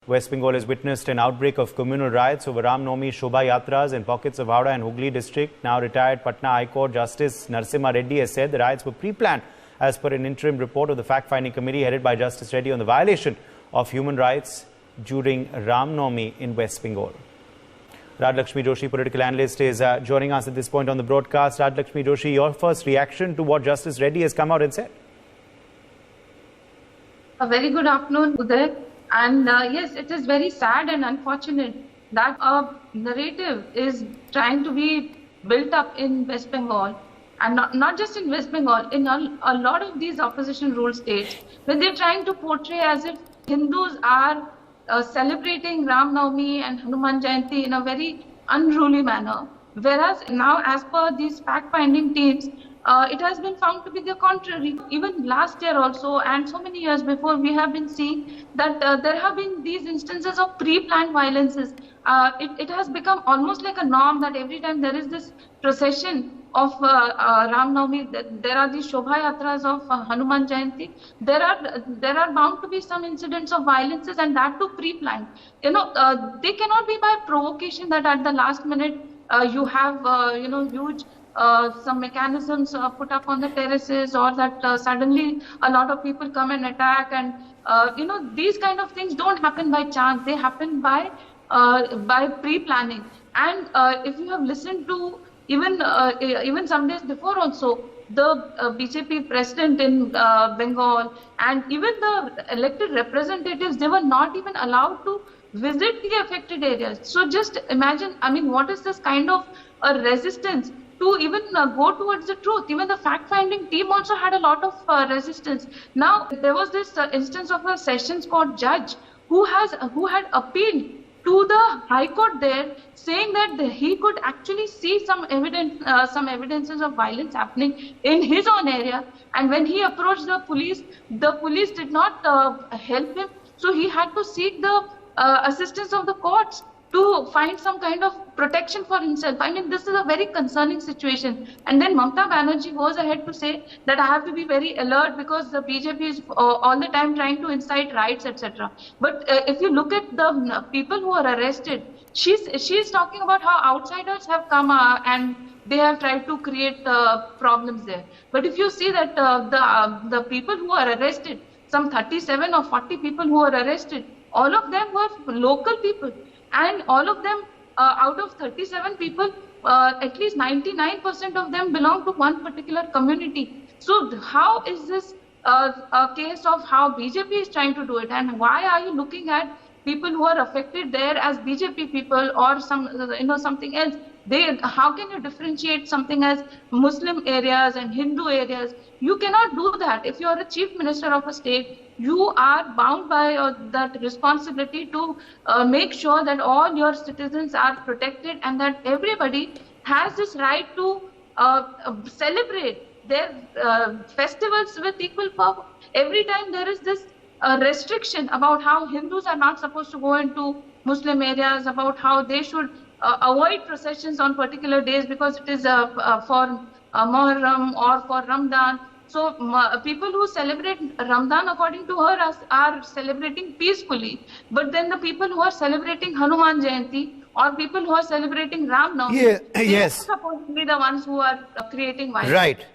West Bengal has witnessed an outbreak of communal riots over RamNavami Shobha Yatras in pockets of Howrah and Hoogly district. Now retired Patna High Court Justice Narasimha Reddy has said the riots were pre-planned as per an interim report of the fact-finding committee headed by Justice Reddy on the violation of human rights during RamNavami in West Bengal. Rajalakshmi Joshi, political analyst, is joining us at this point on the broadcast. Rajalakshmi Joshi, your first reaction to what Justice Reddy has come out and said? A very good afternoon, Uday. And yes, it is very sad and unfortunate that a narrative is trying to be built up in West Bengal, and not just in West Bengal, in a lot of these opposition ruled states, where they're trying to portray as if Hindus are celebrating RamNavami and Hanuman Jayanti in a very unruly manner. Whereas now, as per these fact-finding teams, it has been found to be the contrary. Even last year also, and so many years before, we have been seeing that there have been these instances of pre-planned violences. It has become almost like a norm that every time there is this procession of RamNavami, there are these Shobha Yatras of Hanuman Jayanti. There are bound to be some incidents of violences, and that too pre-planned. They cannot be by provocation that at the last minute you have huge some mechanisms put up on the terraces, or that suddenly a lot of people come and attack, and these kind of things don't happen by chance. They happen by pre-planning. And if you have listened to even some days before also, the BJP president in Bengal and even the elected representatives, they were not even allowed to visit the affected areas. So just imagine, what is this kind of a resistance to even go towards the truth? Even the fact-finding team also had a lot of resistance. Now, there was this instance of a Sessions Court judge who had appealed to the High Court there, saying that he could actually see some evidences of violence happening in his own area. And when he approached the police did not help him. So he had to seek the assistance of the courts to find some kind of protection for himself. This is a very concerning situation. And then Mamata Banerjee goes ahead to say that I have to be very alert because the BJP is all the time trying to incite riots, etc. But if you look at the people who are arrested, she's talking about how outsiders have come and they have tried to create problems there. But if you see that the people who are arrested, some 37 or 40 people who are arrested, all of them were local people. And all of them, out of 37 people, at least 99% of them belong to one particular community. So how is this a case of how BJP is trying to do it? And why are you looking at people who are affected there as BJP people or something else? How can you differentiate something as Muslim areas and Hindu areas? You cannot do that. If you are a chief minister of a state, you are bound by that responsibility to make sure that all your citizens are protected and that everybody has this right to celebrate their festivals with equal power. Every time there is this restriction about how Hindus are not supposed to go into Muslim areas, about how they should avoid processions on particular days because it is for Muharram or for Ramadan. So people who celebrate Ramadan, according to her, are celebrating peacefully. But then the people who are celebrating Hanuman Jayanti or people who are celebrating RamNavami, they are supposed to be the ones who are creating violence. Right.